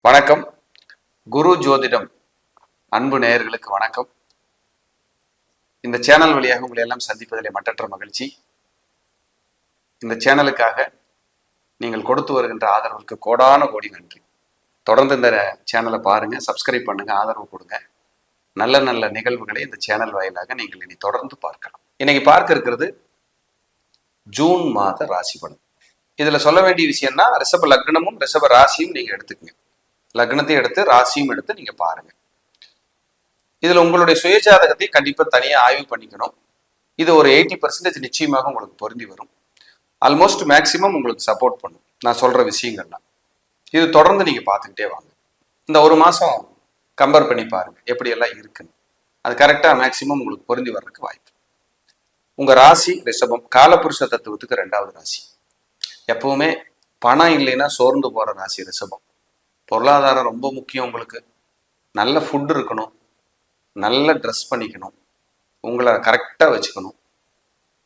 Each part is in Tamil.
வணக்கம். குரு ஜோதிடம் அன்பு நேயர்களுக்கு வணக்கம். இந்த சேனல் வழியாக உங்களை எல்லாம் சந்திப்பதிலே மட்டற்ற மகிழ்ச்சி. இந்த சேனலுக்காக நீங்கள் கொடுத்து வருகின்ற ஆதரவுக்கு கோடான கோடி நன்றி. தொடர்ந்து இந்த சேனலை பாருங்க, சப்ஸ்கிரைப் பண்ணுங்க, ஆதரவு கொடுங்க. நல்ல நல்ல நிகழ்வுகளை இந்த சேனல் வாயிலாக நீங்கள் இனி தொடர்ந்து பார்க்கலாம். இன்னைக்கு பார்க்க இருக்கிறது ஜூன் மாத ராசி பலன். இதுல சொல்ல வேண்டிய விஷயம்னா ரிஷப லக்னமும் ரிஷப ராசியும் நீங்க எடுத்துக்கங்க. லக்னத்தை எடுத்து ராசியும் எடுத்து நீங்க பாருங்க. இதுல உங்களுடைய சுயஜாதகத்தை கண்டிப்பா தனியா ஆய்வு பண்ணிக்கணும். இது ஒரு 80% நிச்சயமாக உங்களுக்கு பொருந்தி வரும். ஆல்மோஸ்ட் மேக்சிமம் உங்களுக்கு சப்போர்ட் பண்ணும் நான் சொல்ற விஷயங்கள்லாம். இது தொடர்ந்து நீங்க பார்த்துக்கிட்டே வாங்க. இந்த ஒரு மாசம் கம்பேர் பண்ணி பாருங்க எப்படி எல்லாம் இருக்குன்னு. அது கரெக்டா மேக்சிமம் உங்களுக்கு பொருந்தி வர்றதுக்கு வாய்ப்பு. உங்க ராசி ரிஷபம், காலபுருஷ தத்துவத்துக்கு 2வது ராசி. எப்பவுமே பணம் இல்லைன்னா சோர்ந்து போற ராசி ரிஷபம். பொருளாதாரம் ரொம்ப முக்கியம். உங்களுக்கு நல்ல ஃபுட் இருக்கணும், நல்ல ட்ரெஸ் பண்ணிக்கணும், உங்களை கரெக்டாக வச்சுக்கணும்,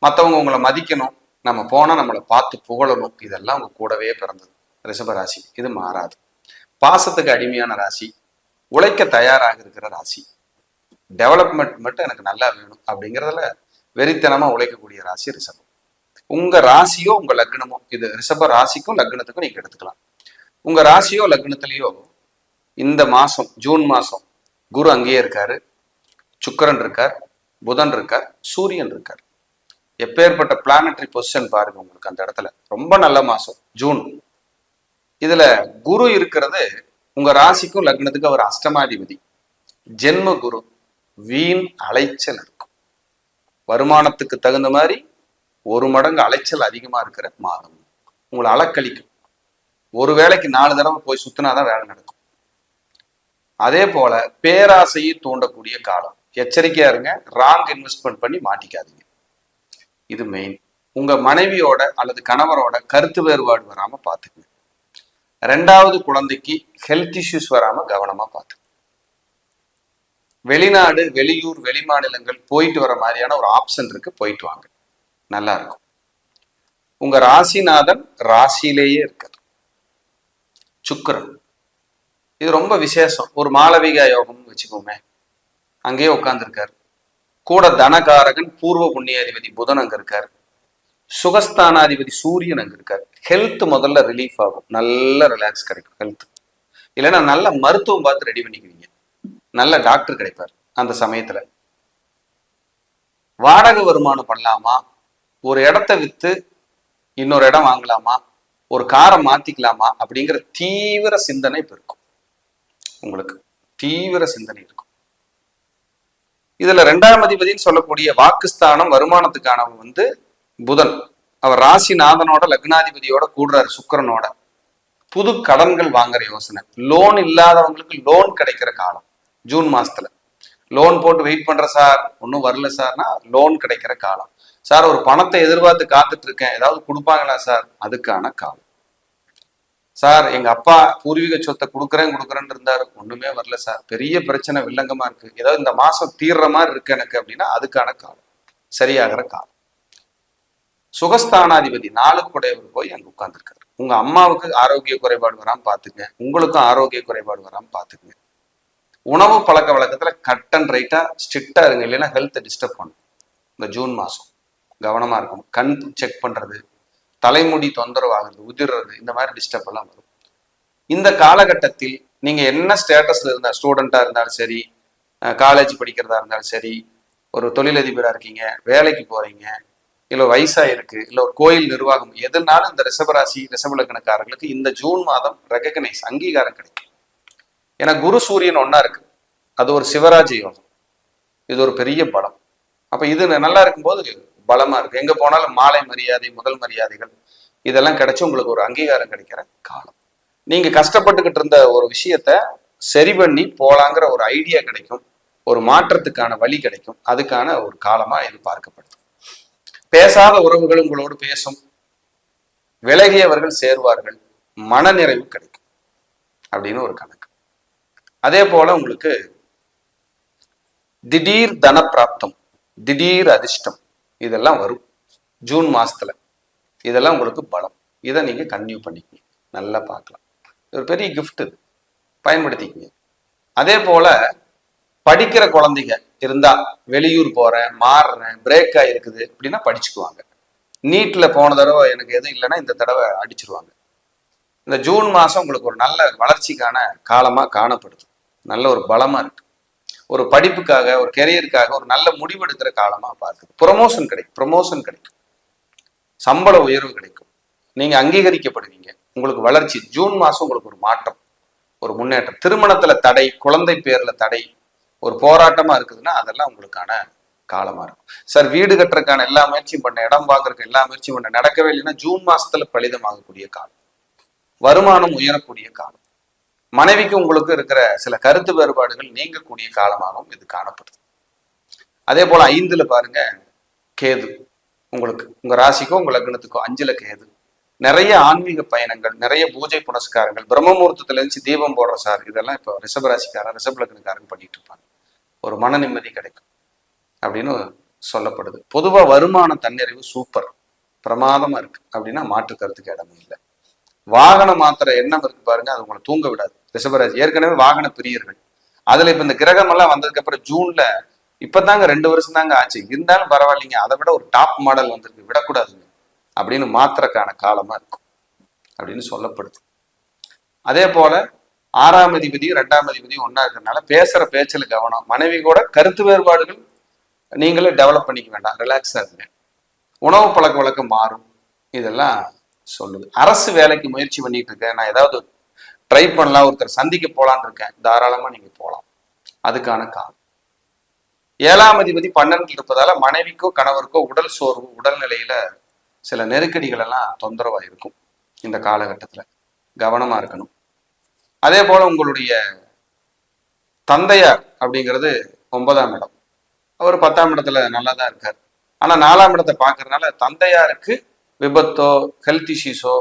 மற்றவங்க உங்களை மதிக்கணும், நம்ம போனால் நம்மளை பார்த்து புகழணும். இதெல்லாம் உங்க கூடவே பிறந்தது ரிஷப ராசி. இது மாறாது. பாசத்துக்கு அடிமையான ராசி, உழைக்க தயாராக இருக்கிற ராசி, டெவலப்மெண்ட் மட்டும் எனக்கு நல்லா வேணும் அப்படிங்கிறதுல வெறித்தனமா உழைக்கக்கூடிய ராசி ரிஷபம். உங்க ராசியோ உங்க லக்னமோ, இது ரிஷப ராசிக்கும் லக்னத்துக்கும் நீங்க எடுத்துக்கலாம். உங்க ராசியோ லக்னத்திலேயோ இந்த மாசம் ஜூன் மாசம் குரு அங்கேயே இருக்காரு, சுக்கிரன் இருக்கார், புதன் இருக்கார், சூரியன் இருக்கார். எப்பேற்பட்ட பிளானட்டரி பொசிஷன் பாருங்க உங்களுக்கு அந்த இடத்துல. ரொம்ப நல்ல மாசம் ஜூன். இதுல குரு இருக்கிறது உங்க ராசிக்கும் லக்னத்துக்கும் அவர் அஷ்டமாதிபதி. ஜென்ம குரு. வீண் அலைச்சல் இருக்கும். வருமானத்துக்கு தகுந்த மாதிரி 1 மடங்கு அலைச்சல் அதிகமா இருக்கிற மாதம். உங்களை அலக்களிக்கும். ஒரு வேளைக்கு 4 தடவை போய் சுத்தினாதான் வேலை நடக்கும். அதே போல பேராசையை தூண்டக்கூடிய காலம். எச்சரிக்கையா இருங்க, ராங் இன்வெஸ்ட்மெண்ட் பண்ணி மாட்டிக்காதீங்க. இது மெயின். உங்க மனைவியோட அல்லது கணவரோட கருத்து வேறுபாடு வராம பாத்துக்குங்க. 2வது குழந்தைக்கு ஹெல்த் இஷ்யூஸ் வராம கவனமா பாத்துங்க. வெளிநாடு, வெளியூர், வெளி மாநிலங்கள் போயிட்டு வர மாதிரியான ஒரு ஆப்ஷன் இருக்கு, போயிட்டு வாங்க, நல்லா இருக்கும். உங்க ராசிநாதன் ராசியிலேயே இருக்கார், சுக்கிரன். இது ரொம்ப விசேஷம். ஒரு மாளவிகா யோகம்னு வச்சுக்கோமே, அங்கேயே உட்கார்ந்துருக்காரு. கூட தனகாரகன் பூர்வ புண்ணியாதிபதி புதன் அங்க இருக்காரு, சுகஸ்தானாதிபதி சூரியன் அங்க இருக்காரு. ஹெல்த் முதல்ல ரிலீஃப் ஆகும், நல்ல ரிலாக்ஸ் கிடைக்கும் ஹெல்த். இல்லைன்னா நல்ல மருத்துவம் பார்த்து ரெடி பண்ணிக்குவீங்க, நல்ல டாக்டர் கிடைப்பார். அந்த சமயத்துல வாடகை வருமானம் பண்ணலாமா, ஒரு இடத்த வித்து இன்னொரு இடம் வாங்கலாமா, ஒரு காரை மாத்திக்கலாமா அப்படிங்கிற தீவிர சிந்தனை இப்ப இருக்கும். உங்களுக்கு தீவிர சிந்தனை இருக்கும். இதுல 2ஆம் அதிபதினு சொல்லக்கூடிய வாக்குஸ்தானம், வருமானத்துக்கானவன் புதன். அவர் ராசிநாதனோட லக்னாதிபதியோட கூடுறாரு, சுக்கிரனோட. புது கடன்கள் வாங்குற யோசனை. லோன் இல்லாதவங்களுக்கு லோன் கிடைக்கிற காலம் ஜூன் மாசத்துல. லோன் போட்டு வெயிட் பண்ற சார், ஒன்றும் வரல சார்னா லோன் கிடைக்கிற காலம். சார் ஒரு பணத்தை எதிர்பார்த்து காத்துட்டு இருக்கேன், ஏதாவது கொடுப்பாங்களா சார், அதுக்கான காலம். சார் எங்க அப்பா பூர்வீக சொத்தை கொடுக்குறேன்னு இருந்தாரு, ஒண்ணுமே வரல சார், பெரிய பிரச்சனை வில்லங்கமா இருக்கு, ஏதாவது இந்த மாசம் தீர்ற மாதிரி இருக்கு எனக்கு அப்படின்னா அதுக்கான காலம், சரியாகிற காலம். சுகஸ்தானாதிபதி 4 குடையவர் போய் அங்க உட்கார்ந்துருக்காரு. உங்க அம்மாவுக்கு ஆரோக்கிய குறைபாடு வராம பாத்துக்குங்க, உங்களுக்கும் ஆரோக்கிய குறைபாடு வராம பாத்துக்குங்க. உணவு பழக்க வழக்கத்துல கட் அண்ட் ரைட்டா ஸ்ட்ரிக்டா இருங்க, இல்லைன்னா ஹெல்த்தை டிஸ்டர்ப் பண்ணும். இந்த ஜூன் மாசம் கவனமா இருக்கும். கண் செக் பண்றது, தலைமுடி தொந்தரவு ஆகுறது, உதிர்றது, இந்த மாதிரி டிஸ்டர்ப் எல்லாம் வரும். இந்த காலகட்டத்தில் நீங்க என்ன ஸ்டேட்டஸ்ல இருந்தா, ஸ்டூடெண்டா இருந்தாலும் சரி, காலேஜ் படிக்கிறதா இருந்தாலும் சரி, ஒரு தொழிலதிபரா இருக்கீங்க, வேலைக்கு போறீங்க, இல்ல வயசா இருக்கு, இல்ல ஒரு கோயில் நிர்வாகம், எதுனாலும் இந்த ரிஷபராசி ரிஷப லக்னக்காரர்களுக்கு இந்த ஜூன் மாதம் ரெகக்னைஸ், அங்கீகாரம் கிடைக்கும். ஏன்னா குரு சூரியன் ஒன்னா இருக்கு, அது ஒரு சிவராஜ யோகம், இது ஒரு பெரிய பலம். அப்ப இது நல்லா இருக்கும்போது பலமா இருக்கு. எங்க போனாலும் மாலை மரியாதை, முதல் மரியாதைகள் இதெல்லாம் கிடைச்சு உங்களுக்கு ஒரு அங்கீகாரம் கிடைக்கிற காலம். நீங்க கஷ்டப்பட்டுக்கிட்டு இருந்த ஒரு விஷயத்த சரி பண்ணி போலாங்கிற ஒரு ஐடியா கிடைக்கும், ஒரு மாற்றத்துக்கான வழி கிடைக்கும். அதுக்கான ஒரு காலமா இது பார்க்கப்படுது. பேசாத உறவுகள் உங்களோடு பேசும், விலகியவர்கள் சேருவார்கள், மனநிறைவு கிடைக்கும் அப்படின்னு ஒரு கணக்கு. அதே போல உங்களுக்கு திடீர் தன பிராப்தம், திடீர் அதிர்ஷ்டம் இதெல்லாம் வரும் ஜூன் மாசத்துல. இதெல்லாம் உங்களுக்கு பலம். இதை நீங்க கன்டினியூ பண்ணிக்கணும், நல்லா பார்க்கலாம். ஒரு பெரிய கிஃப்ட் இது. பயன்படுத்திக்கங்க. அதே போல படிக்கிற குழந்தைங்க இருந்தா, வெளியூர் போறேன், மாறுறேன், பிரேக் ஆயிருக்குது அப்படின்னா படிச்சுக்குவாங்க. நீட்ல போன தடவை எனக்கு எதுவும் இல்லைன்னா இந்த தடவை அடிச்சிருவாங்க. இந்த ஜூன் மாசம் உங்களுக்கு ஒரு நல்ல வளர்ச்சிக்கான காலமா காணப்படுது. நல்ல ஒரு பலமா இருக்கு. ஒரு படிப்புக்காக, ஒரு கெரியருக்காக ஒரு நல்ல முடிவெடுக்கிற காலமா பார்க்குது. ப்ரொமோஷன் கிடைக்கும், சம்பள உயர்வு கிடைக்கும், நீங்க அங்கீகரிக்கப்படுவீங்க, உங்களுக்கு வளர்ச்சி. ஜூன் மாசம் உங்களுக்கு ஒரு மாற்றம், ஒரு முன்னேற்றம். திருமணத்துல தடை, குழந்தை பேர்ல தடை, ஒரு போராட்டமா இருக்குதுன்னா அதெல்லாம் உங்களுக்கான காலமா இருக்கும். சார் வீடு கட்டுறதுக்கான எல்லா முயற்சியும் பண்ண, இடம் வாங்குறதுக்கு எல்லா முயற்சியும் பண்ண, நடக்கவே இல்லைன்னா ஜூன் மாசத்துல பலிதமாகக்கூடிய காலம், வருமானம் உயரக்கூடிய காலம், மனைவிக்கு உங்களுக்கு இருக்கிற சில கருத்து வேறுபாடுகள் நீங்கக்கூடிய காலமாகவும் இது காணப்படுது. அதே போல 5ல பாருங்க கேது, உங்களுக்கு உங்க ராசிக்கோ உங்க லக்னத்துக்கோ 5ல கேது. நிறைய ஆன்மீக பயணங்கள், நிறைய பூஜை புனஸ்காரங்கள், பிரம்ம முகூர்த்தத்துல இருந்து தீபம் போடுற சார், இதெல்லாம் இப்போ ரிஷபராசிக்காரன் ரிஷப லக்னக்காரன் பண்ணிட்டு இருப்பாங்க. ஒரு மன நிம்மதி கிடைக்கும் அப்படின்னு சொல்லப்படுது. பொதுவா வருமான தன்னிறைவு சூப்பர், பிரமாதமா இருக்கு அப்படின்னா மாற்று கருத்துக்கு இடமே இல்லை. வாகனம் மாத்திர எண்ணம் இருக்கு பாருங்க, அது உங்களை தூங்க விடாது. ரிஷபராசி ஏற்கனவே வாகன பிரியர்கள். அதுல இப்ப இந்த கிரகம் எல்லாம் வந்ததுக்கு அப்புறம் ஜூன்ல இப்பதாங்க 2 வருஷம் தாங்க ஆச்சு, இருந்தாலும் பரவாயில்லைங்க, அதை விட ஒரு டாப் மாடல் வந்திருக்கு, விடக்கூடாதுங்க அப்படின்னு மாத்திரக்கான காலமா இருக்கும் அப்படின்னு சொல்லப்படுது. அதே போல 6ஆம் அதிபதியும் 2ஆம் அதிபதியும் ஒன்னா இருக்கிறதுனால பேசுற பேச்சில் கவனம். மனைவி கூட கருத்து வேறுபாடுகள் நீங்களே டெவலப் பண்ணிக்க வேண்டாம், ரிலாக்ஸா இருங்க. உணவு பழக்க வழக்கம் மாறும், இதெல்லாம் சொல்லுது. அரசு வேலைக்கு முயற்சி பண்ணிட்டு இருக்கேன், நான் ஏதாவது ட்ரை பண்ணலாம், ஒருத்தர் சந்திக்க போலான்னு இருக்கேன், தாராளமா நீங்க போகலாம், அதுக்கான காலம். 7ஆம் அதிபதி 12 இருப்பதால மனைவிக்கோ கணவருக்கோ உடல் சோர்வு, உடல்நிலையில சில நெருக்கடிகள் எல்லாம் தொந்தரவா இருக்கும். இந்த காலகட்டத்துல கவனமா இருக்கணும். அதே போல உங்களுடைய தந்தையார் அப்படிங்கிறது 9ஆம் இடம், அவர் 10ஆம் இடத்துல நல்லா தான் இருக்காரு. ஆனா 4ஆம் இடத்தை பாக்குறதுனால தந்தையாருக்கு விபத்தோ ஹெல்த் இஷ்யூஸோ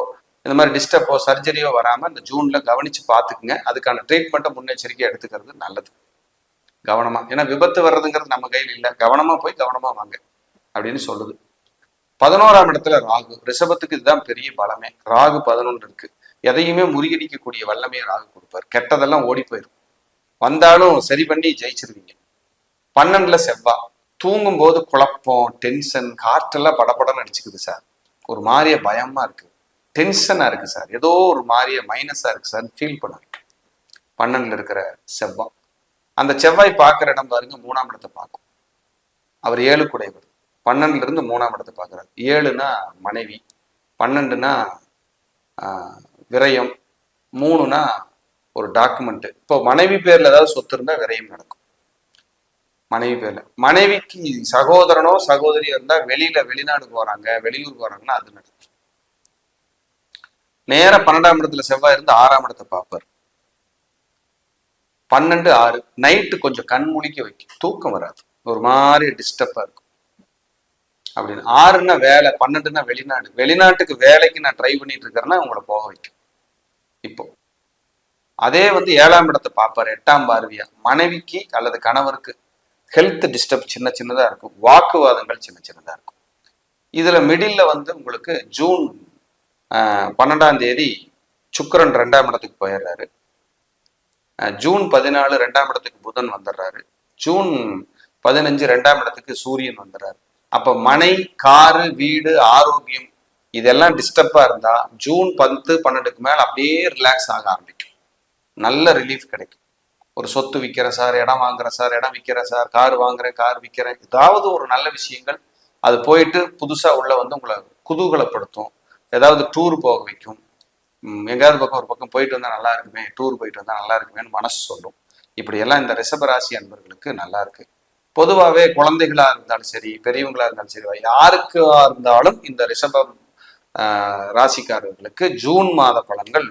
இந்த மாதிரி டிஸ்டர்போ சர்ஜரியோ வராம இந்த ஜூன்ல கவனிச்சு பாத்துக்குங்க. அதுக்கான ட்ரீட்மெண்ட்டை முன்னெச்சரிக்கை எடுத்துக்கிறது நல்லது, கவனமா. ஏன்னா விபத்து வர்றதுங்கிறது நம்ம கையில் இல்லை, கவனமா போய் கவனமா வாங்க அப்படின்னு சொல்லுது. 11ஆம் இடத்துல ராகு, ரிஷபத்துக்கு இதுதான் பெரிய பலமே. ராகு 11 இருக்கு, எதையுமே முறியடிக்கக்கூடிய வல்லமையை ராகு கொடுப்பார். கெட்டதெல்லாம் ஓடி போயிடும், வந்தாலும் சரி பண்ணி ஜெயிச்சிருவீங்க. 12ல செவ்வாய், தூங்கும் போது குழப்பம், டென்ஷன், காற்றெல்லாம் படப்படன்னு அடிச்சுக்குது சார், ஒரு மாதிரிய பயமா இருக்கு, டென்ஷனா இருக்கு சார், ஏதோ ஒரு மாதிரிய மைனஸா இருக்கு சார் ஃபீல் பண்ணுவீங்க. 12ல இருக்கிற செவ்வாய், அந்த செவ்வாய் பார்க்குற இடம் பாருங்க 3ஆம் இடத்தை பார்க்கும். அவர் 7 குடைவர், 12ல இருந்து 3ஆம் இடத்தை பார்க்குறாரு. 7னா மனைவி, 12னா விரயம், 3னா ஒரு டாக்குமெண்ட். இப்போ மனைவி பேர்ல ஏதாவது சொத்து இருந்தா விரயம் நடக்கும். மனைவி பேர்ல, மனைவிக்கு சகோதரனோ சகோதரியோ இருந்தா வெளிநாடு போறாங்க, வெளியூர் போறாங்கன்னா அது நடக்கும். நேர 12ஆம் இடத்துல செவ்வாய் இருந்து 6ஆம் இடத்தை பார்ப்பார். 12 6 நைட்டு கொஞ்சம் கண் முழிக்க வைக்கும், தூக்கம் வராது, ஒரு மாதிரி டிஸ்டர்பா இருக்கும் அப்படின்னு. 6ன்னா வேலை, 12ன்னா வெளிநாட்டுக்கு வேலைக்கு நான் ட்ரை பண்ணிட்டு இருக்கிறேன்னா உங்களை போக வைக்கும். இப்போ அதே 7ஆம் இடத்தை பார்ப்பாரு 8ஆம் பார்வையா, மனைவிக்கு அல்லது கணவருக்கு ஹெல்த் டிஸ்டர்ப் சின்னதா இருக்கும், வாக்குவாதங்கள் சின்னதா இருக்கும். இதுல மிடில்ல உங்களுக்கு ஜூன் 12ஆம் தேதி சுக்கிரன் 2ஆம் இடத்துக்கு போயிடுறாரு. ஜூன் 14 2ஆம் இடத்துக்கு புதன் வந்துடுறாரு. ஜூன் 15 2ஆம் இடத்துக்கு சூரியன் வந்துடுறாரு. அப்ப மனை, காரு, வீடு, ஆரோக்கியம் இதெல்லாம் டிஸ்டர்பா இருந்தா ஜூன் 10 12க்கு மேல அப்படியே ரிலாக்ஸ் ஆக ஆரம்பிக்கும், நல்ல ரிலீஃப் கிடைக்கும். ஒரு சொத்து விற்கிறேன் சார், இடம் வாங்குறேன் சார், இடம் விற்கிறேன் சார், கார் வாங்குறேன், கார் விற்கிறேன், ஏதாவது ஒரு நல்ல விஷயங்கள் அது போயிட்டு புதுசா உள்ள உங்களை குதூகலப்படுத்தும். ஏதாவது டூர் போக வைக்கும், எங்காவது பக்கம் ஒரு பக்கம் போயிட்டு வந்தா நல்லா இருக்குமே, டூர் போயிட்டு வந்தா நல்லா இருக்குமேன்னு மனசு சொல்லும். இப்படி எல்லாம் இந்த ரிஷபராசி அன்பர்களுக்கு நல்லா இருக்கு. பொதுவாகவே குழந்தைகளா இருந்தாலும் சரி, பெரியவங்களா இருந்தாலும் சரி, யாருக்கா இருந்தாலும் இந்த ரிஷபம் ராசிக்காரர்களுக்கு ஜூன் மாத பலன்கள்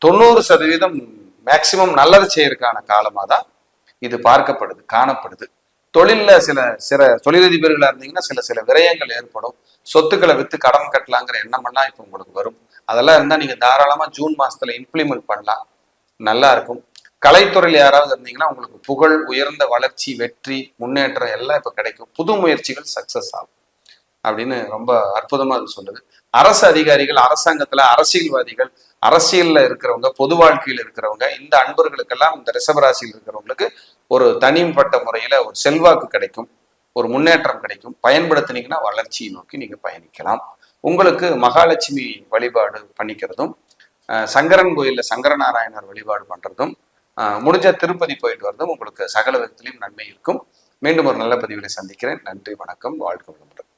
90% மேக்சிமம் நல்லது செய்யறதுக்கான காலமா தான் இது பார்க்கப்படுது, காணப்படுது. தொழில்ல சில தொழிலதிபர்களா இருந்தீங்கன்னா சில விரயங்கள் ஏற்படும், சொத்துக்களை வித்து கடன் கட்டலாங்கிற எண்ணமெல்லாம் இப்ப உங்களுக்கு வரும். அதெல்லாம் இருந்தா நீங்க தாராளமா ஜூன் மாசத்துல இம்ப்ளிமெண்ட் பண்ணலாம், நல்லா இருக்கும். கலைத்துறையில் யாராவது இருந்தீங்கன்னா உங்களுக்கு புகழ், உயர்ந்த வளர்ச்சி, வெற்றி, முன்னேற்றம் எல்லாம் இப்ப கிடைக்கும். புது முயற்சிகள் சக்சஸ் ஆகும் அப்படின்னு ரொம்ப அற்புதமா அது சொல்லுது. அரசு அதிகாரிகள், அரசாங்கத்துல அரசியல்வாதிகள், அரசியல்ல இருக்கிறவங்க, பொது வாழ்க்கையில் இருக்கிறவங்க, இந்த அன்பர்களுக்கெல்லாம், இந்த ரிஷபராசியில் இருக்கிறவங்களுக்கு ஒரு தனிப்பட்ட முறையில ஒரு செல்வாக்கு கிடைக்கும், ஒரு முன்னேற்றம் கிடைக்கும். பயன்படுத்தினீங்கன்னா வளர்ச்சியை நோக்கி நீங்க பயணிக்கலாம். உங்களுக்கு மகாலட்சுமி வழிபாடு பண்ணிக்கிறதும், சங்கரன் கோயில்ல சங்கரநாராயணர் வழிபாடு பண்றதும், முடிஞ்ச திருப்பதி போயிட்டு வரதும் உங்களுக்கு சகல விதத்திலையும் நன்மை இருக்கும். மீண்டும் ஒரு நல்ல பதிவிலை சந்திக்கிறேன். நன்றி, வணக்கம், வாழ்க வளமுடன்.